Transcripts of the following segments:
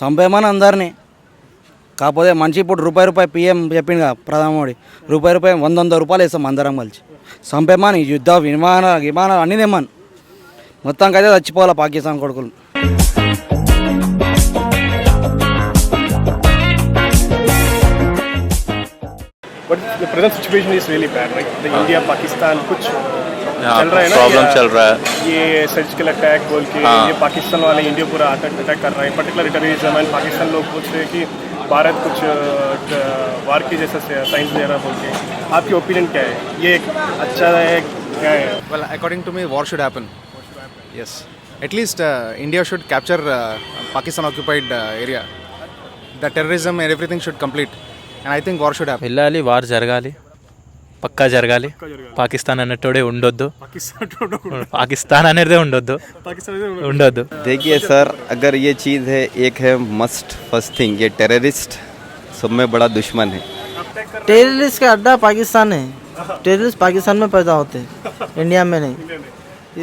చంపేమని అందరినీ. కాకపోతే మనిషి ఇప్పుడు రూపాయి పిఎం చెప్పిండుగా ప్రధాని మోడీ, రూపాయి 100 రూపాయలు వేస్తాం అందరం కలిసి. చంపేమని యుద్ధ విమానాలు అన్నీ తెమ్మని. మొత్తానికి అయితే చచ్చిపోవాలి పాకిస్తాన్ కొడుకులు. But the present situation is really bad, right? The India Pakistan कुछ चल रहा है ना, प्रॉब्लम चल रहा है. ये सर्जिकल अटैक बोल के ये पाकिस्तान वाले इंडिया पूरा अटैक कर रहे हैं. पर्टिकुलर टेररिज्म एंड पाकिस्तान लोग पूछ रहे हैं कि भारत कुछ वार की जैसा साइंस दे रहा बोल के. आपकी ओपिनियन क्या है? ये अच्छा है क्या है? Well, according to me, war should happen. Yes. At least India should capture Pakistan occupied area. The terrorism and everything should complete. And I think war should happen. వెళ్ళాలి, వార్ జరగాలి, పక్కా జరగాలి. పాకిస్తాన్ అనేటోడే ఉండొద్దు, పాకిస్తాన్ అనేదే ఉండొద్దు. देखिए सर, अगर ये चीज़ है, एक है मस्ट फर्स्ट थिंग, ये टेररिस्ट सब में बड़ा दुश्मन है. टेररिस्ट का अड्डा पाकिस्तान है. टेररिस्ट पाकिस्तान में पैदा होते हैं, इंडिया में नहीं.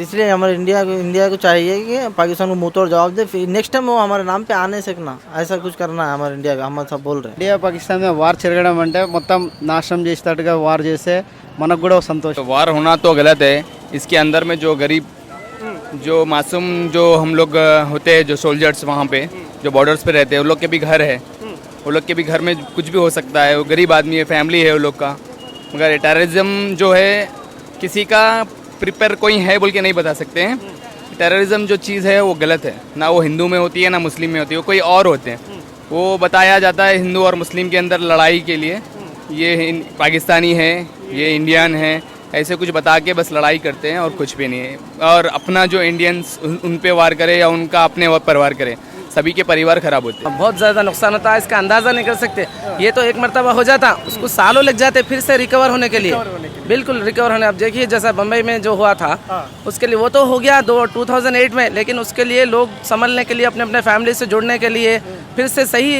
इसलिए हमारे इंडिया को चाहिए कि पाकिस्तान को मुंह तोड़ जवाब दे. फिर नेक्स्ट टाइम वो हमारे नाम पे आ नहीं सकना, ऐसा कुछ करना है हमारे इंडिया का. हम सब बोल रहे हैं ఇండియా పాకిస్తాన్ में వార్ జరగడం అంటే మొత్తం నాశనం చేసేటట్టుగా వార్ చేస్తే మనకు కూడా సంతోషం. वार होना तो गलत है. इसके अंदर में जो गरीब, जो मासूम, जो हम लोग होते हैं, जो सोल्जर्स वहाँ पे जो बॉर्डर्स पे रहते हैं, उन लोग के भी घर है. वो लोग के भी घर में कुछ भी हो सकता है. वो गरीब आदमी है, फैमिली है वो लोग का. मगर टेररिज्म जो है, किसी का प्रिपेयर कोई है बोल के नहीं बता सकते हैं. टेररिज्म जो चीज़ है वो गलत है. ना वो हिंदू में होती है ना मुस्लिम में होती है, वो कोई और होते हैं. वो बताया जाता है हिंदू और मुस्लिम के अंदर लड़ाई के लिए, ये पाकिस्तानी है, ये इंडियन है, ऐसे कुछ बता के बस लड़ाई करते हैं और कुछ भी नहीं है. और अपना जो इंडियंस उन पे वार करे या उनका अपने परिवार करे, सभी के परिवार खराब होते हैं. बहुत ज़्यादा नुकसान होता है, इसका अंदाज़ा नहीं कर सकते. ये तो एक मरतबा हो जाता, उसको सालों लग जाते फिर से रिकवर होने के लिए. बिल्कुल रिकवर होने. अब देखिए जैसा बम्बई में जो हुआ था, उसके लिए वो तो हो गया 2008 में, लेकिन उसके लिए लोग संभलने के लिए, अपने अपने फैमिली से जुड़ने के लिए, फिर से सही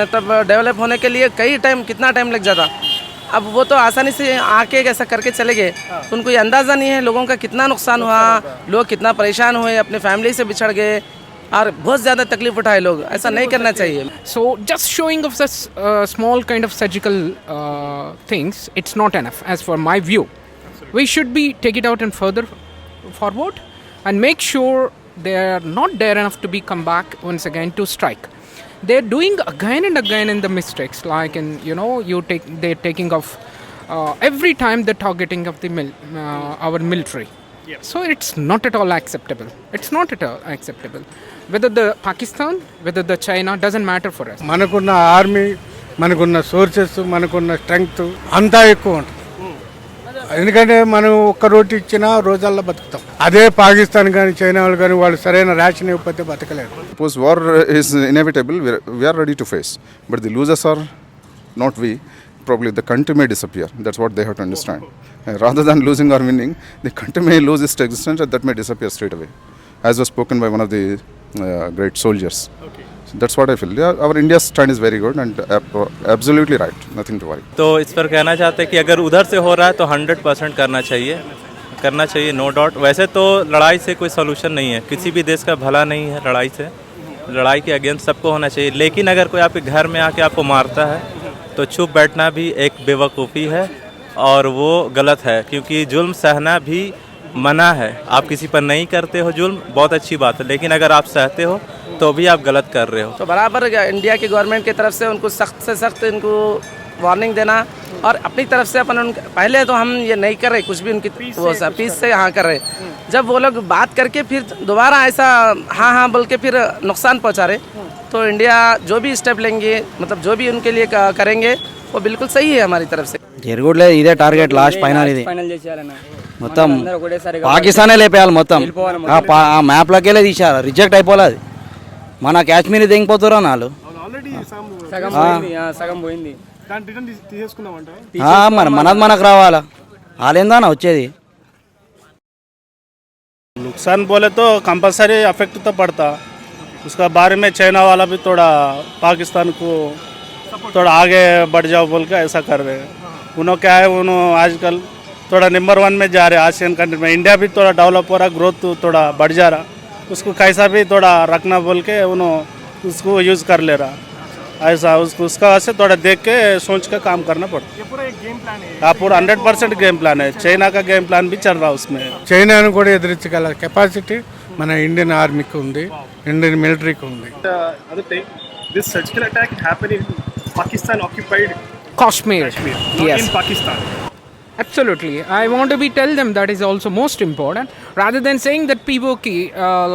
मतलब डेवलप होने के लिए कितना टाइम लग जाता. अब वो तो आसानी से आके ऐसा करके चले गए. उनको ये अंदाज़ा नहीं है लोगों का कितना नुकसान हुआ, लोग कितना परेशान हुए, अपने फैमिली से बिछड़ गए और बहुत ज़्यादा तकलीफ उठाए लोग. ऐसा नहीं करना चाहिए. So just showing of such small kind of surgical things, it's not enough as for my view. We should be take it out and further forward and make sure they are not dare enough to be come back once again to strike. They're doing again and again in the mistakes, like in they're taking off every time the targeting of the our military. Yes. So it's not at all acceptable. It's not at all acceptable. Whether the Pakistan, whether the China, doesn't matter for us. మనకున్న army, మనకున్న sources, మనకున్న strength అంతా ఎక్కువ ఉంటుంది. ఎందుకంటే మనం ఒక్క రోటి ఇచ్చినా రోజాల్లో బతుకుతాం. అదే పాకిస్తాన్ కానీ చైనా వాళ్ళు కానీ వాళ్ళు సరైన రేషన్ ఇవ్వకపోతే బతకలేరు. Suppose war is inevitable, we are ready to face. But the losers are not we. Probably the country may disappear. That's what they have to understand. Rather than losing or winning, the country may lose its existence and that may disappear straight away. As was spoken by one of the great soldiers. Okay. So that's what I feel. Yeah, our India's stand is very good and absolutely right. Nothing to worry. तो इस पर कहना चाहते हैं कि अगर उधर से हो रहा है तो 100% करना चाहिए, नो डाउट. वैसे तो लड़ाई से कोई सोल्यूशन नहीं है, किसी भी देश का भला नहीं है लड़ाई से. लड़ाई के अगेंस्ट सबको होना चाहिए. लेकिन अगर कोई आपके घर में आके आपको मारता है तो चुप बैठना भी एक बेवकूफ़ी है और वो गलत है, क्योंकि जुल्म सहना भी मना है. आप किसी पर नहीं करते हो जुल्म, बहुत अच्छी बात है, लेकिन अगर आप सहते हो तो भी आप गलत कर रहे हो. तो बराबर इंडिया की गवर्नमेंट की तरफ से उनको सख्त से सख्त इनको वार्निंग देना, और अपनी तरफ से अपन पहले तो हम ये नहीं कर रहे कुछ भी, उनकी वो पीस से यहाँ कर रहे. जब वो लोग बात करके फिर दोबारा ऐसा हाँ बोल के फिर नुकसान पहुँचा रहे, तो इंडिया जो भी स्टेप लेंगे, मतलब जो भी उनके लिए करेंगे, वो बिल्कुल सही है हमारी तरफ से. జరుగులేదు, ఇదే టార్గెట్ లాస్ట్ ఫైనల్. ఇది మొత్తం పాకిస్తానే లేపేయాలి మొత్తం. ఆ మ్యాప్లోకి వెళ్ళి తీసారు, రిజెక్ట్ అయిపోలేదు. మన కాశ్మీర్ దిగిపోతురా నాలు మరి మనకు రావాలా, వాళ్ళేందా వచ్చేది. नुकसान बोले तो कंपलसरी अफेक्ट तो पड़ता. उसका बारे में चाइना वाला भी थोड़ा पाकिस्तान को थोड़ा आगे बढ़ जाओ बोल के ऐसा कर रहे हैं. उन्होंने क्या है, उन्होंने आजकल थोड़ा नंबर 1 में जा रहे हैं आसियन कंट्री में. इंडिया भी थोड़ा डेवलप हो रहा, ग्रोथ थोड़ा बढ़ जा रहा. उसको कैसा भी थोड़ा रखना बोल के उन्होंने उसको यूज़ कर ले रहा, ऐसा उसको उसका वैसे थोड़ा देख के सोच के काम करना पड़ता। ये पूरा एक गेम प्लान है। हाँ, पूरा 100% गेम प्लान है। चाइना का गेम प्लान भी चल रहा है उसमें। చైనాను కూడా ఎదిరించగల కెపాసిటీ మన ఇండియన్ ఆర్మీకి ఉంది, ఇండియన్ మిలిటరీకి ఉంది. Other thing, this surgical attack happened in Pakistan occupied Kashmir. Kashmir, not Yes. in Pakistan. Absolutely. I want to be tell them that is also most important. Rather than saying that POK,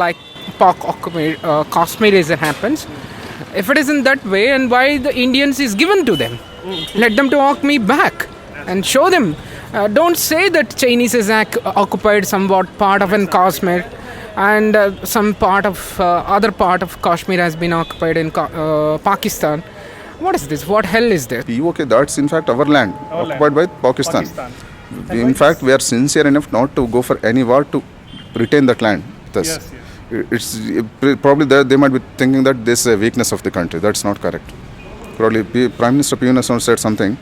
like Pak occupied Kashmir is happens, if it isn't that way, and why the Indians is given to them, let them to walk me back and show them. Don't say that Chinese is occupied somewhat part of in Kashmir, and some part of other part of Kashmir has been occupied in Pakistan. What is this? What hell is this? POK, that's in fact our land, occupied by Pakistan. In fact, we are sincere enough not to go for any war to retain that land. Thus, it's probably they might be thinking that this is a weakness of the country. That's not correct. Probably Prime Minister P.U. said something.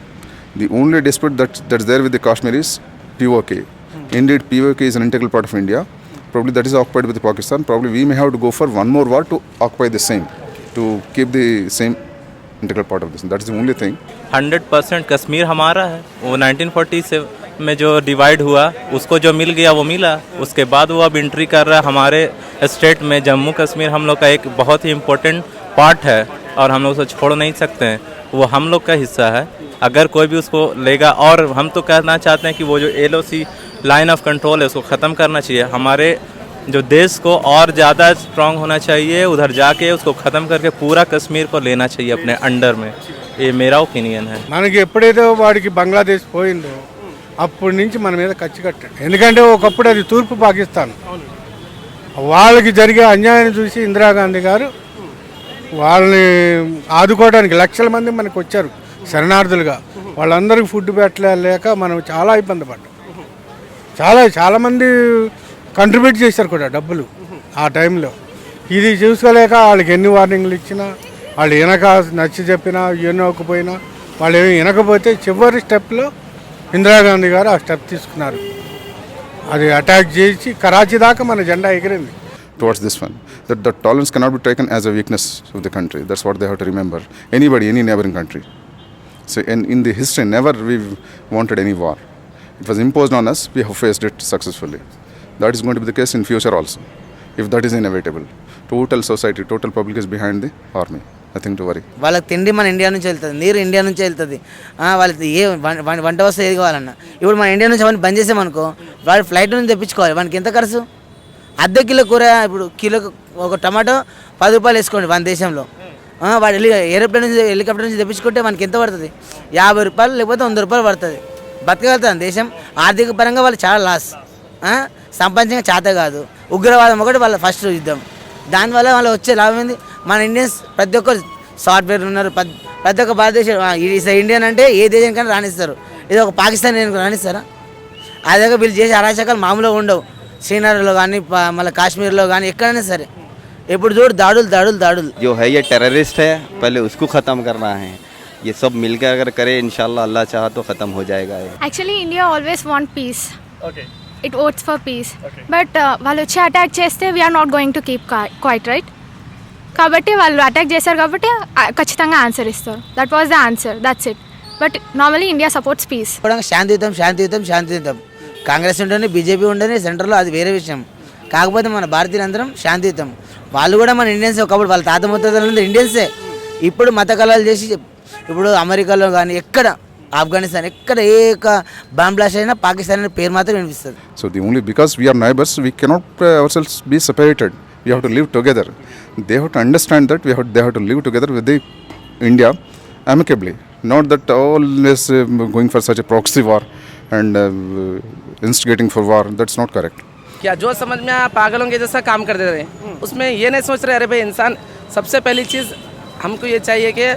The only dispute that's there with the Kashmir is POK. Indeed, POK is an integral part of India. Probably that is occupied with Pakistan. Probably we may have to go for one more war to occupy the same, to keep the same integral part of this. That's the only thing. 100% Kashmir हमारा है। वो 1947 में जो divide हुआ उसको जो मिल गया वो मिला, उसके बाद वो अब एंट्री कर रहा है हमारे स्टेट में। जम्मू कश्मीर हम लोग का एक बहुत ही इम्पोर्टेंट पार्ट है और हम लोग उसे छोड़ नहीं सकते हैं, वो हम लोग का हिस्सा है। अगर कोई भी उसको लेगा, और हम तो कहना चाहते हैं कि वो जो LOC लाइन ऑफ कंट्रोल है उसको ख़त्म करना चाहिए। हमारे जो देश को और ज़्यादा स्ट्रांग होना चाहिए, उधर जाके उसको ख़त्म करके पूरा कश्मीर को लेना चाहिए अपने अंडर में। ये मेरा ओपिनियन है। మనకి ఎప్పుడైతే వాడికి బంగ్లాదేశ్ పోయిందో అప్పటి నుంచి మన మీద కచ్చి కట్టాడు. ఎందుకంటే ఒకప్పుడు అది తూర్పు పాకిస్తాన్. వాళ్ళకి జరిగే అన్యాయాన్ని చూసి ఇందిరాగాంధీ గారు వాళ్ళని ఆదుకోవడానికి లక్షల మంది మనకు వచ్చారు శరణార్థులుగా. వాళ్ళందరికీ ఫుడ్ పెట్టలేక మనం చాలా ఇబ్బంది పడ్డాం. చాలామంది కంట్రిబ్యూట్ చేశారు కూడా డబ్బులు ఆ టైంలో. ఇది చూసుకోలేక వాళ్ళకి ఎన్ని వార్నింగ్లు ఇచ్చినా, వాళ్ళు వెనక నచ్చి చెప్పినా వినకపోయినా, వాళ్ళు ఏమి వినకపోతే చివరి స్టెప్లో ఇందిరాగాంధీ గారు ఆ స్టెప్ తీసుకున్నారు. అది అటాక్ చేసి కరాచీ దాకా మన జెండా ఎగిరింది. Towards this one, that the tolerance cannot be taken as a weakness of the country. That's what they have to remember. Anybody, any neighboring country. So in the history, never we wanted any war. It was imposed on us. We have faced it successfully. That is going to be the case in future also, if that is inevitable. Total society, total public is behind the army. Nothing to worry. వాళ్ళకి తిండి మన India నుంచి వెళ్తుంది, నీరు India నుంచి వెళ్తుంది. వాళ్ళకి ఏ వంట వస్తే ఏది కావాలన్నా ఇప్పుడు మన ఇండియా నుంచి అవన్నీ బంద్ చేసామనుకో, వాడు ఫ్లైట్ నుంచి తెప్పించుకోవాలి. వానికి ఎంత ఖర్చు? అర్ధ కిలో కూర, ఇప్పుడు కిలోకి ఒక టమాటో 10 రూపాయలు వేసుకోండి మన దేశంలో. వాడు ఏరోప్లేన్ నుంచి హెలికాప్టర్ నుంచి తెప్పించుకుంటే మనకి ఎంత పడుతుంది? 50 రూపాయలు లేకపోతే 100 రూపాయలు పడుతుంది. బతకగలుగుతుంది దేశం. ఆర్థిక పరంగా వాళ్ళు చాలా లాస్. సంపాదించగా చేత కాదు. ఉగ్రవాదం ఒకటి వాళ్ళ ఫస్ట్ యుద్ధం. దానివల్ల వాళ్ళు వచ్చే లాభం ఏంది? మన ఇండియన్స్ ప్రతి ఒక్కరు సాఫ్ట్వేర్ ఉన్నారు. ప్రతి ఒక్క భారతదేశం ఇది ఇండియన్ అంటే ఏ దేశానికైనా రాణిస్తారు. ఇది ఒక పాకిస్తాన్ రాణిస్తారా? అదే వీళ్ళు చేసే అరాచకాలు మామూలుగా ఉండవు. శ్రీనగర్లో కానీ మళ్ళీ కాశ్మీర్లో కానీ ఎక్కడైనా సరే ఎప్పుడు చూడు దాడులు. जो है ये टेररिस्ट है, पहले उसको ख़त्म करना है। ये सब मिलकर अगर करे इंशाल्लाह अल्लाह चाहा तो ख़त्म हो जाएगा ये। Actually, India always want peace. Okay. It votes for peace. But వాళ్ళు వచ్చి అటాక్ చేస్తే we're not going to keep quiet right. కాబట్టి వాళ్ళు అటాక్ చేశారు కాబట్టి ఖచ్చితంగా ఆన్సర్ ఇస్తారు. That was the answer, that's it. But normally India supports peace. శాంతియుతం కాంగ్రెస్ ఉండని, బీజేపీ ఉండని, సెంట్రల్లో అది వేరే విషయం. కాకపోతే మన భారతీయులందరం శాంతియుతం. వాళ్ళు కూడా మన ఇండియన్స్. ఒకప్పుడు వాళ్ళ తాత ముత్తాతలు ఇండియన్సే. ఇప్పుడు మత కళాలు చేసి ఇప్పుడు అమెరికాలో కానీ ఎక్కడ, ఆఫ్ఘనిస్తాన్ ఎక్కడ ఏ బాంబ్ బ్లాస్ట్ అయినా పాకిస్తాన్ అనే పేరు మాత్రం వినిపిస్తుంది. So the only because we are neighbors, we cannot ourselves be separated. We have to live together. They have to understand that they have to live together with the India amicably. Not that always going for such a proxy war and instigating for war. That's not correct. क्या जो समझ में पागलों के जैसा काम करते रहे, उसमें ये नहीं सोच रहे अरे भाई इंसान. सबसे पहली चीज़ हमको ये चाहिए कि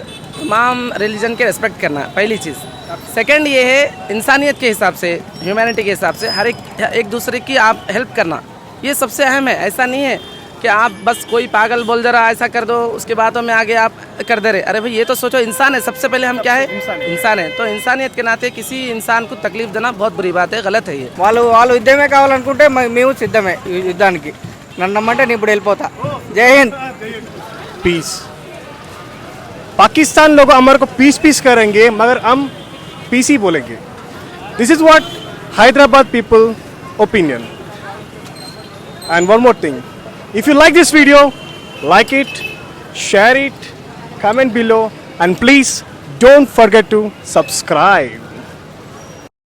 तमाम रिलीजन के रेस्पेक्ट करना, पहली चीज़. सेकंड ये है इंसानियत के हिसाब से, ह्यूमैनिटी के हिसाब से हर एक दूसरे की आप हेल्प करना, ये सबसे अहम है. ऐसा नहीं है कि आप बस कोई पागल बोल दे रहा ऐसा कर दो, उसके बातों में आगे आप कर दे रहे. अरे भाई ये तो सोचो इंसान है. सबसे पहले हम क्या है? इंसान है. तो इंसानियत के नाते किसी इंसान को तकलीफ देना बहुत बुरी बात है, गलत है ये. వాళ్ళు యుద్ధమే కావాలనుకుంటే మేము సిద్ధమే యుద్ధానికి. నన్ను నమ్మంటే నేను ఇప్పుడు వెళ్ళిపోతా. జై హింద్. Peace. पाकिस्तान लोग हमारे को पीस पीस करेंगे मगर हम पीस ही बोलेंगे. This is what Hyderabad people opinion. And one more thing, if you like this video, like it, share it, comment below, and please don't forget to subscribe.